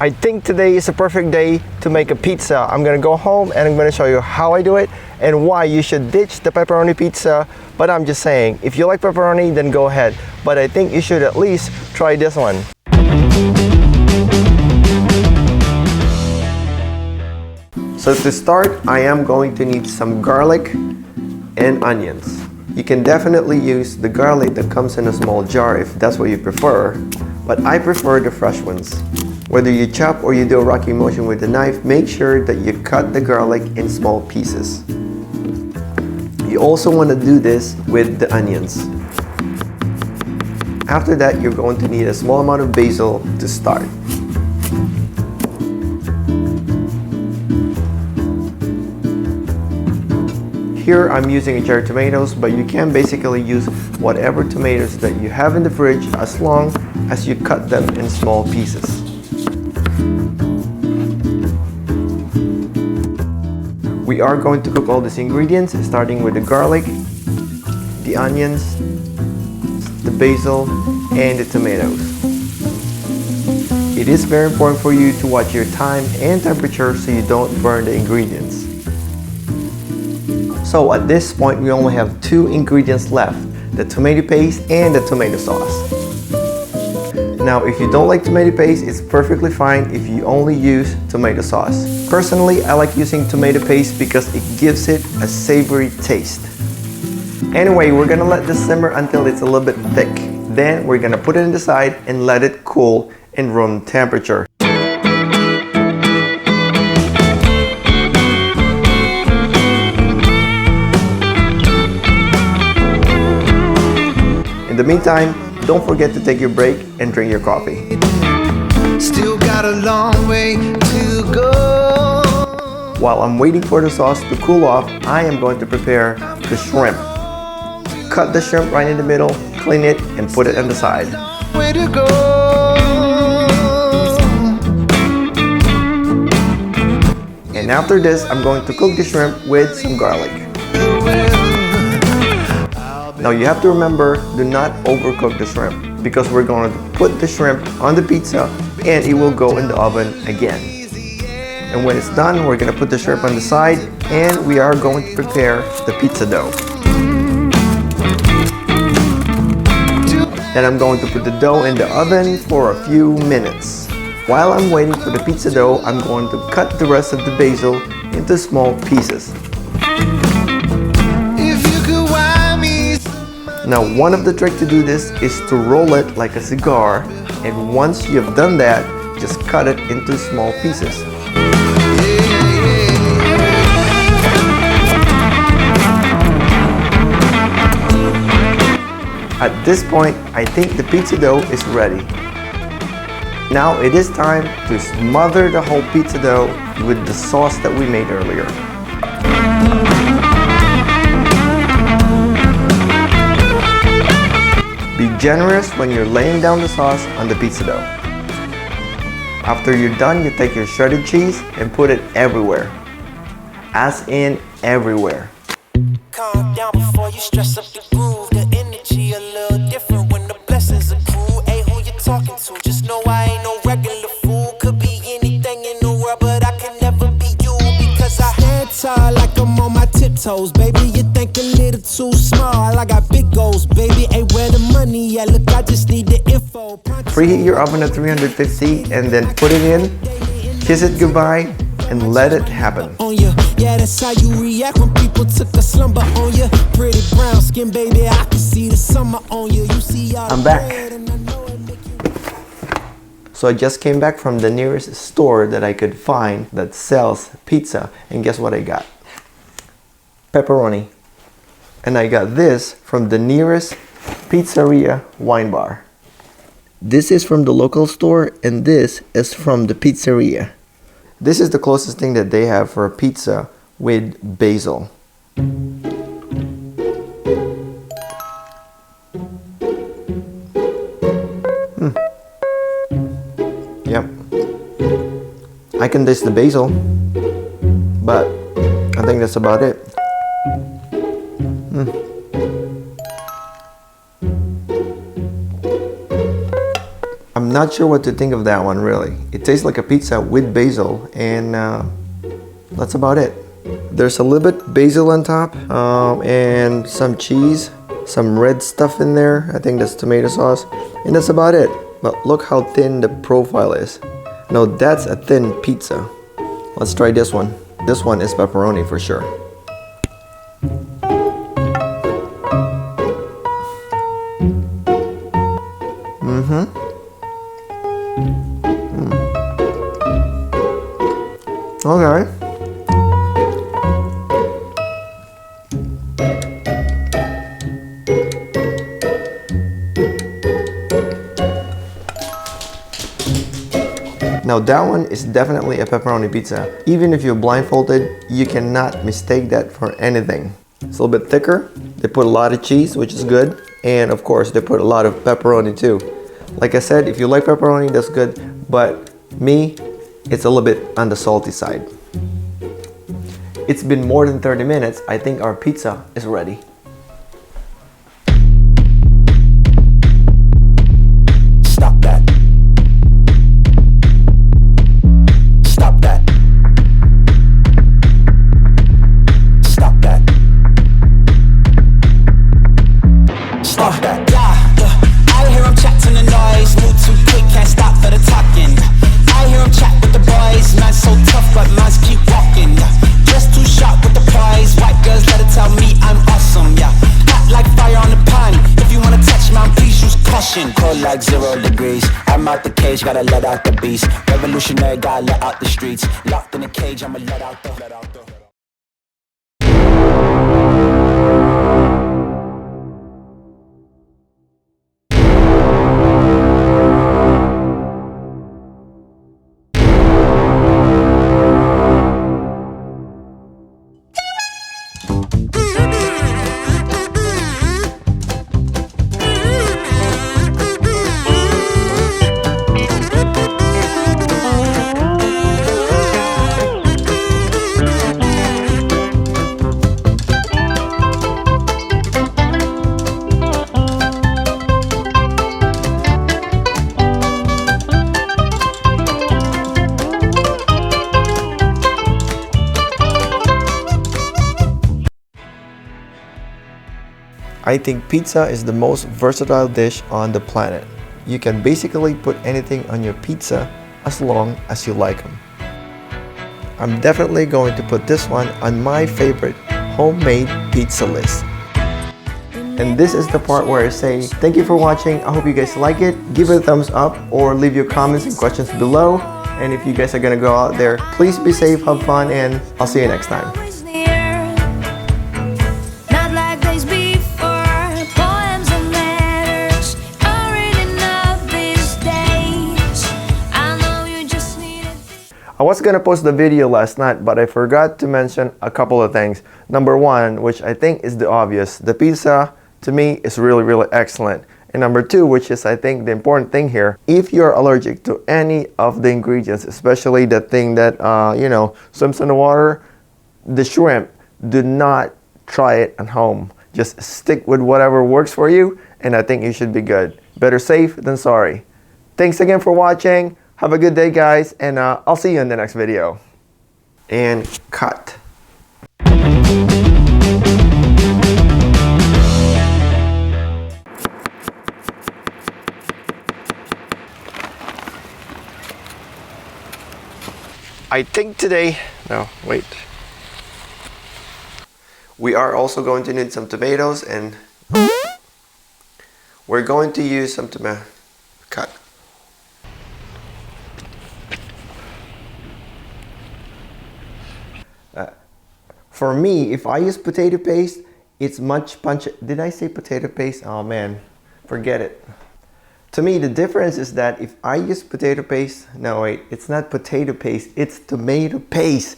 I think today is a perfect day to make a pizza. I'm gonna go home and I'm gonna show you how I do it and why you should ditch the pepperoni pizza. But I'm just saying, if you like pepperoni, then go ahead. But I think you should at least try this one. So to start, I am going to need some garlic and onions. You can definitely use the garlic that comes in a small jar if that's what you prefer, but I prefer the fresh ones. Whether you chop or you do a rocky motion with the knife, make sure that you cut the garlic in small pieces. You also want to do this with the onions. After that, you're going to need a small amount of basil to start. Here I'm using cherry tomatoes, but you can basically use whatever tomatoes that you have in the fridge as long as you cut them in small pieces. We are going to cook all these ingredients, starting with the garlic, the onions, the basil, and the tomatoes. It is very important for you to watch your time and temperature so you don't burn the ingredients. So at this point, we only have 2 ingredients left, the tomato paste and the tomato sauce. Now, if you don't like tomato paste, it's perfectly fine if you only use tomato sauce. Personally, I like using tomato paste because it gives it a savory taste. Anyway, we're gonna let this simmer until it's a little bit thick. Then we're gonna put it in the side and let it cool in room temperature. In the meantime, don't forget to take your break and drink your coffee. Still got a long way to go. While I'm waiting for the sauce to cool off, I am going to prepare the shrimp. Cut the shrimp right in the middle, clean it, and put it on the side. Way to go. And after this, I'm going to cook the shrimp with some garlic. Now you have to remember, do not overcook the shrimp because we're going to put the shrimp on the pizza and it will go in the oven again. And when it's done, we're going to put the shrimp on the side and we are going to prepare the pizza dough. Then I'm going to put the dough in the oven for a few minutes. While I'm waiting for the pizza dough, I'm going to cut the rest of the basil into small pieces. Now, one of the tricks to do this is to roll it like a cigar, and once you have done that, just cut it into small pieces. At this point, I think the pizza dough is ready. Now it is time to smother the whole pizza dough with the sauce that we made earlier. Be generous when you're laying down the sauce on the pizza dough. After you're done, you take your shredded cheese and put it everywhere. As in everywhere. Calm down before you stress up the groove. The energy a little different when the blessings accrue. Hey, who you talking to? Just know I ain't no regular fool. Could be anything in the world, but I can never be you because I stand tall like I'm on my tiptoes, baby. You think a little too small. I got big goals, baby. Hey, where the money at? Look, I just need the info. Preheat your oven at 350 and then put it in, kiss it goodbye, and let it happen. On you. Yeah, that's how you react when people took a slumber on you. Pretty brown skin, baby, I can see the summer on you. You see all I'm back. So I just came back from the nearest store that I could find that sells pizza, and guess what I got? Pepperoni. And I got this from the nearest pizzeria wine bar. This is from the local store and this is from the pizzeria. This is the closest thing that they have for a pizza with basil. Yep. I can taste the basil, but I think that's about it. I'm I'm not sure what to think of that one really. It tastes like a pizza with basil, and that's about it. There's a little bit basil on top, and some cheese, some red stuff in there. I think that's tomato sauce, and that's about it. But look how thin the profile is. Now that's a thin pizza. Let's try this one. This one is pepperoni for sure. Okay. Now that one is definitely a pepperoni pizza. Even if you're blindfolded, you cannot mistake that for anything. It's a little bit thicker. They put a lot of cheese, which is good. And of course, they put a lot of pepperoni too. Like I said, if you like pepperoni, that's good. But me, it's a little bit on the salty side. It's been more than 30 minutes. I think our pizza is ready. Stop that. Stop that. Stop that. Stop that. Yeah, I hear him chat to the noise. Move too quick, can't stop for the talking. I hear him chat with the boys. Man so tough, but mines keep walking. Just too sharp with the prize. White girls let it tell me I'm awesome. Yeah, hot like fire on the pan. If you wanna touch me, please use caution. Cold like 0 degrees. I'm out the cage, gotta let out the beast. Revolutionary, gotta let out the streets. Locked in a cage, I'ma let out the. I think pizza is the most versatile dish on the planet. You can basically put anything on your pizza as long as you like them. I'm definitely going to put this one on my favorite homemade pizza list. And this is the part where I say thank you for watching. I hope you guys like it. Give it a thumbs up or leave your comments and questions below. And if you guys are gonna go out there, please be safe, have fun, and I'll see you next time. I was gonna post the video last night, but I forgot to mention a couple of things. Number one, which I think is the obvious, the pizza to me is really excellent. And number two, which is I think the important thing here, if you're allergic to any of the ingredients, especially the thing that swims in the water, the shrimp, do not try it at home. Just stick with whatever works for you, and I think you should be good. Better safe than sorry. Thanks again for watching. Have a good day, guys, and I'll see you in the next video. And cut. I think today, no, wait. We are also going to need some tomatoes, and we're going to use some tomato. Cut. For me, if I use potato paste, it's much punchy. Did I say potato paste? Oh man, forget it. To me, the difference is that if I use potato paste, no wait, it's not potato paste, it's tomato paste.